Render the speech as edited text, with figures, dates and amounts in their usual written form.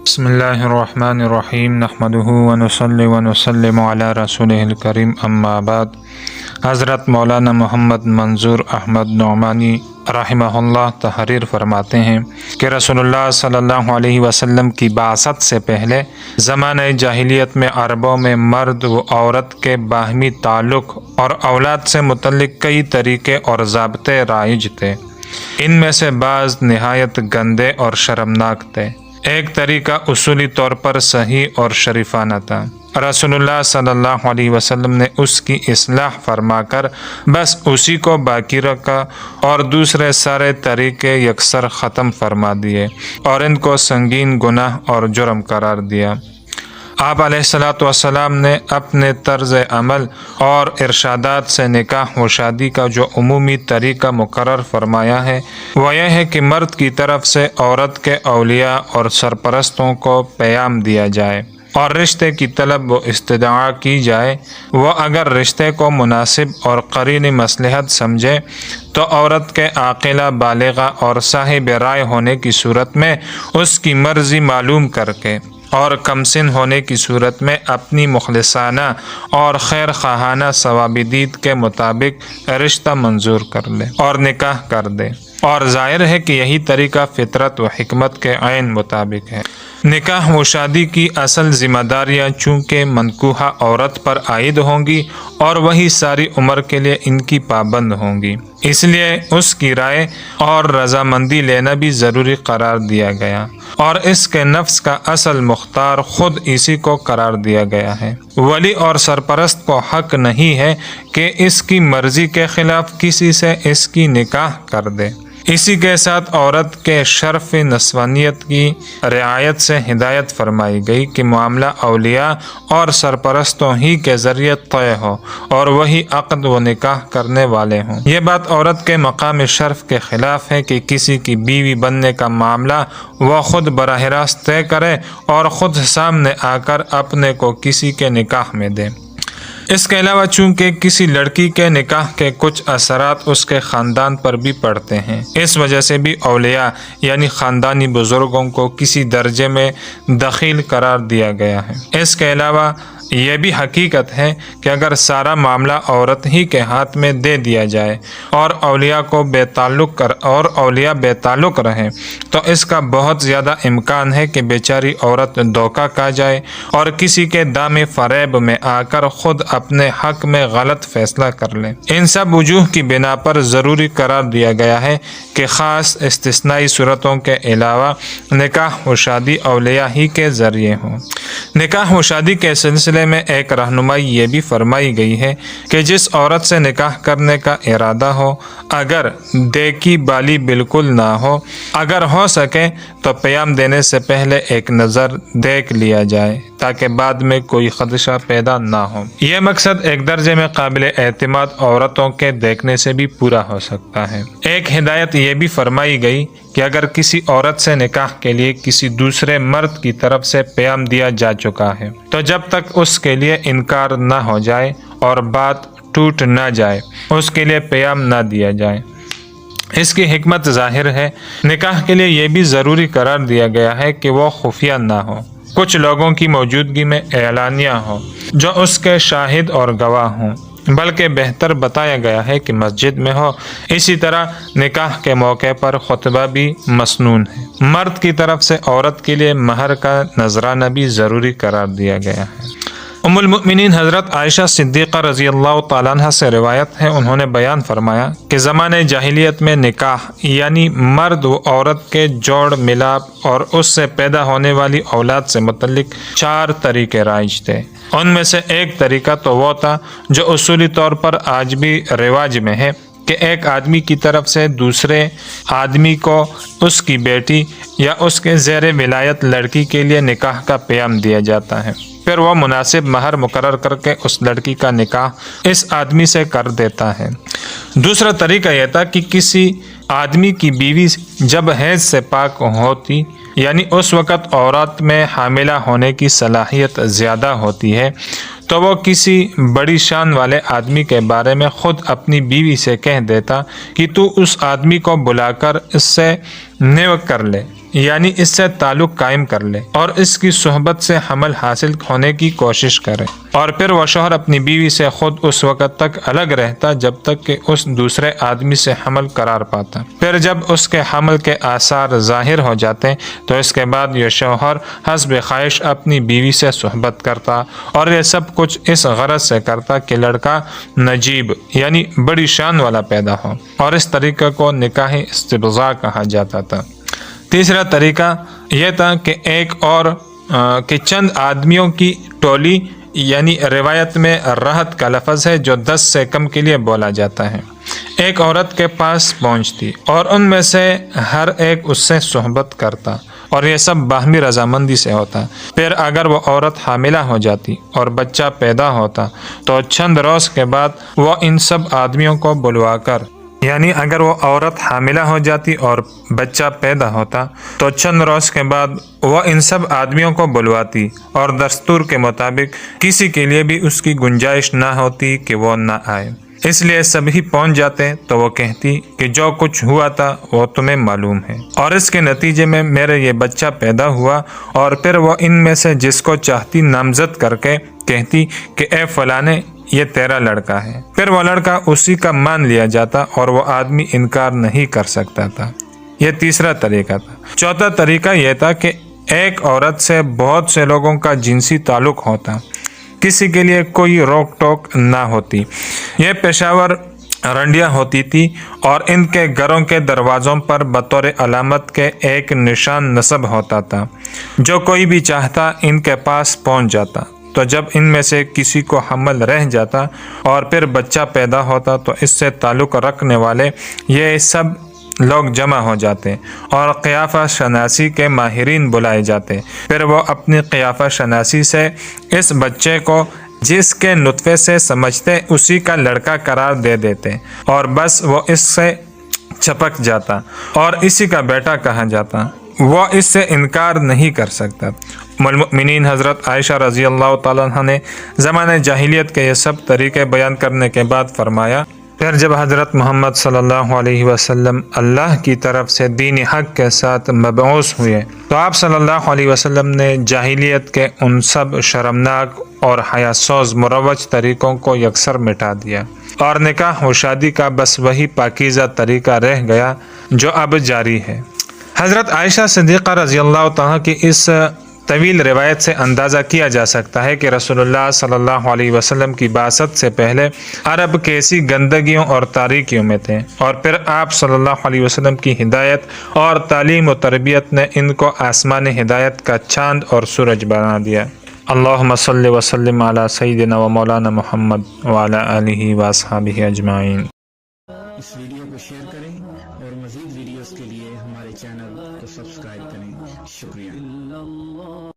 بسم اللہ الرحمن الرحیم نحمدہ ونصلی ونسلم علی رسولہ الکریم اما بعد۔ حضرت مولانا محمد منظور احمد نعمانی رحمہ اللہ تحریر فرماتے ہیں کہ رسول اللہ صلی اللہ علیہ وسلم کی بعثت سے پہلے زمانہ جاہلیت میں عربوں میں مرد و عورت کے باہمی تعلق اور اولاد سے متعلق کئی طریقے اور ضابطے رائج تھے۔ ان میں سے بعض نہایت گندے اور شرمناک تھے۔ ایک طریقہ اصولی طور پر صحیح اور شریفانہ تھا۔ رسول اللہ صلی اللہ علیہ وسلم نے اس کی اصلاح فرما کر بس اسی کو باقی رکھا اور دوسرے سارے طریقے یکسر ختم فرما دیے اور ان کو سنگین گناہ اور جرم قرار دیا۔ آپ علیہ الصلاۃ والسلام نے اپنے طرز عمل اور ارشادات سے نکاح و شادی کا جو عمومی طریقہ مقرر فرمایا ہے وہ یہ ہے کہ مرد کی طرف سے عورت کے اولیاء اور سرپرستوں کو پیام دیا جائے اور رشتے کی طلب و استدعا کی جائے۔ وہ اگر رشتے کو مناسب اور قرین مصلحت سمجھے تو عورت کے عاقلہ بالغہ اور صاحب رائے ہونے کی صورت میں اس کی مرضی معلوم کر کے اور کمسن ہونے کی صورت میں اپنی مخلصانہ اور خیر خواہانہ ثوابدید کے مطابق رشتہ منظور کر لے اور نکاح کر دے، اور ظاہر ہے کہ یہی طریقہ فطرت و حکمت کے عین مطابق ہے۔ نکاح و شادی کی اصل ذمہ داریاں چونکہ منکوحہ عورت پر عائد ہوں گی اور وہی ساری عمر کے لیے ان کی پابند ہوں گی، اس لیے اس کی رائے اور رضامندی لینا بھی ضروری قرار دیا گیا، اور اس کے نفس کا اصل مختار خود اسی کو قرار دیا گیا ہے۔ ولی اور سرپرست کو حق نہیں ہے کہ اس کی مرضی کے خلاف کسی سے اس کی نکاح کر دے۔ اسی کے ساتھ عورت کے شرف نسوانیت کی رعایت سے ہدایت فرمائی گئی کہ معاملہ اولیاء اور سرپرستوں ہی کے ذریعے طے ہو اور وہی عقد و نکاح کرنے والے ہوں۔ یہ بات عورت کے مقام شرف کے خلاف ہے کہ کسی کی بیوی بننے کا معاملہ وہ خود براہ راست طے کرے اور خود سامنے آ کر اپنے کو کسی کے نکاح میں دے۔ اس کے علاوہ چونکہ کسی لڑکی کے نکاح کے کچھ اثرات اس کے خاندان پر بھی پڑتے ہیں، اس وجہ سے بھی اولیاء یعنی خاندانی بزرگوں کو کسی درجے میں دخیل قرار دیا گیا ہے۔ اس کے علاوہ یہ بھی حقیقت ہے کہ اگر سارا معاملہ عورت ہی کے ہاتھ میں دے دیا جائے اور اولیاء بے تعلق رہیں تو اس کا بہت زیادہ امکان ہے کہ بیچاری عورت دھوکہ کھا جائے اور کسی کے دام فریب میں آ کر خود اپنے حق میں غلط فیصلہ کر لے۔ ان سب وجوہ کی بنا پر ضروری قرار دیا گیا ہے کہ خاص استثنائی صورتوں کے علاوہ نکاح و شادی اولیاء ہی کے ذریعے ہوں۔ نکاح و شادی کے سلسلے میں ایک رہنمائی یہ بھی فرمائی گئی ہے کہ جس عورت سے نکاح کرنے کا ارادہ ہو، اگر دیکھی بالی بالکل نہ ہو، اگر ہو سکے تو پیام دینے سے پہلے ایک نظر دیکھ لیا جائے تاکہ بعد میں کوئی خدشہ پیدا نہ ہو۔ یہ مقصد ایک درجے میں قابل اعتماد عورتوں کے دیکھنے سے بھی پورا ہو سکتا ہے۔ ایک ہدایت یہ بھی فرمائی گئی کہ اگر کسی عورت سے نکاح کے لیے کسی دوسرے مرد کی طرف سے پیام دیا جا چکا ہے تو جب تک اس کے لیے انکار نہ ہو جائے اور بات ٹوٹ نہ جائے اس کے لیے پیام نہ دیا جائے۔ اس کی حکمت ظاہر ہے۔ نکاح کے لیے یہ بھی ضروری قرار دیا گیا ہے کہ وہ خفیہ نہ ہو، کچھ لوگوں کی موجودگی میں اعلانیہ ہو جو اس کے شاہد اور گواہ ہوں، بلکہ بہتر بتایا گیا ہے کہ مسجد میں ہو۔ اسی طرح نکاح کے موقع پر خطبہ بھی مسنون ہے۔ مرد کی طرف سے عورت کے لیے مہر کا نذرانہ بھی ضروری قرار دیا گیا ہے۔ ام المؤمنین حضرت عائشہ صدیقہ رضی اللہ تعالیٰ عنہ سے روایت ہے، انہوں نے بیان فرمایا کہ زمانہ جاہلیت میں نکاح یعنی مرد و عورت کے جوڑ ملاپ اور اس سے پیدا ہونے والی اولاد سے متعلق 4 طریقے رائج تھے۔ ان میں سے ایک طریقہ تو وہ تھا جو اصولی طور پر آج بھی رواج میں ہے کہ ایک آدمی کی طرف سے دوسرے آدمی کو اس کی بیٹی یا اس کے زیر ولایت لڑکی کے لیے نکاح کا پیام دیا جاتا ہے، پھر وہ مناسب مہر مقرر کر کے اس لڑکی کا نکاح اس آدمی سے کر دیتا ہے۔ دوسرا طریقہ یہ تھا کہ کسی آدمی کی بیوی جب حیض سے پاک ہوتی یعنی اس وقت عورت میں حاملہ ہونے کی صلاحیت زیادہ ہوتی ہے تو وہ کسی بڑی شان والے آدمی کے بارے میں خود اپنی بیوی سے کہہ دیتا کہ تو اس آدمی کو بلا کر اس سے نیو کر لے، یعنی اس سے تعلق قائم کر لے اور اس کی صحبت سے حمل حاصل ہونے کی کوشش کرے، اور پھر وہ شوہر اپنی بیوی سے خود اس وقت تک الگ رہتا جب تک کہ اس دوسرے آدمی سے حمل قرار پاتا۔ پھر جب اس کے حمل کے آثار ظاہر ہو جاتے تو اس کے بعد یہ شوہر حسب خواہش اپنی بیوی سے صحبت کرتا، اور یہ سب کچھ اس غرض سے کرتا کہ لڑکا نجیب یعنی بڑی شان والا پیدا ہو، اور اس طریقے کو نکاح استبضاء کہا جاتا تھا۔ تیسرا طریقہ یہ تھا کہ کہ چند آدمیوں کی ٹولی، یعنی روایت میں رہت کا لفظ ہے جو 10 سے کم کے لیے بولا جاتا ہے، ایک عورت کے پاس پہنچتی اور ان میں سے ہر ایک اس سے صحبت کرتا، اور یہ سب باہمی رضامندی سے ہوتا۔ پھر اگر وہ عورت حاملہ ہو جاتی اور بچہ پیدا ہوتا تو چند روز کے بعد وہ ان سب آدمیوں کو بلوا کر، یعنی اگر وہ عورت حاملہ ہو جاتی اور بچہ پیدا ہوتا تو چند روز کے بعد وہ ان سب آدمیوں کو بلواتی، اور دستور کے مطابق کسی کے لیے بھی اس کی گنجائش نہ ہوتی کہ وہ نہ آئے، اس لیے سبھی پہنچ جاتے تو وہ کہتی کہ جو کچھ ہوا تھا وہ تمہیں معلوم ہے، اور اس کے نتیجے میں میرے یہ بچہ پیدا ہوا، اور پھر وہ ان میں سے جس کو چاہتی نامزد کر کے کہتی کہ اے فلانے یہ تیرا لڑکا ہے، پھر وہ لڑکا اسی کا مان لیا جاتا اور وہ آدمی انکار نہیں کر سکتا تھا۔ یہ تیسرا طریقہ تھا۔ چوتھا طریقہ یہ تھا کہ ایک عورت سے بہت سے لوگوں کا جنسی تعلق ہوتا، کسی کے لیے کوئی روک ٹوک نہ ہوتی، یہ پیشاور رنڈیاں ہوتی تھی، اور ان کے گھروں کے دروازوں پر بطور علامت کے ایک نشان نصب ہوتا تھا، جو کوئی بھی چاہتا ان کے پاس پہنچ جاتا۔ تو جب ان میں سے کسی کو حمل رہ جاتا اور پھر بچہ پیدا ہوتا تو اس سے تعلق رکھنے والے یہ سب لوگ جمع ہو جاتے اور قیافہ شناسی کے ماہرین بلائے جاتے، پھر وہ اپنی قیافہ شناسی سے اس بچے کو جس کے نطفے سے سمجھتے اسی کا لڑکا قرار دے دیتے، اور بس وہ اس سے چپک جاتا اور اسی کا بیٹا کہا جاتا، وہ اس سے انکار نہیں کر سکتا۔ ام المؤمنین حضرت عائشہ رضی اللہ تعالیٰ عنہ نے زمانہ جاہلیت کے یہ سب طریقے بیان کرنے کے بعد فرمایا، پھر جب حضرت محمد صلی اللہ علیہ وسلم اللہ کی طرف سے دین حق کے ساتھ مبعوث ہوئے تو آپ صلی اللہ علیہ وسلم نے جاہلیت کے ان سب شرمناک اور حیاسوز مروج طریقوں کو یکسر مٹا دیا، اور نکاح و شادی کا بس وہی پاکیزہ طریقہ رہ گیا جو اب جاری ہے۔ حضرت عائشہ صدیقہ رضی اللہ تعالیٰ کی اس طویل روایت سے اندازہ کیا جا سکتا ہے کہ رسول اللہ صلی اللہ علیہ وسلم کی بعثت سے پہلے عرب کیسی گندگیوں اور تاریکیوں میں تھے، اور پھر آپ صلی اللہ علیہ وسلم کی ہدایت اور تعلیم و تربیت نے ان کو آسمان ہدایت کا چاند اور سورج بنا دیا۔ اللہم صلی وسلم علی سیدنا و مولانا محمد وعلی آلہ واصحابہ اجمعین۔ اس ویڈیو کو شیئر کریں اور مزید ویڈیوز کے لیے ہمارے چینل کو سبسکرائب کریں۔ شکریہ۔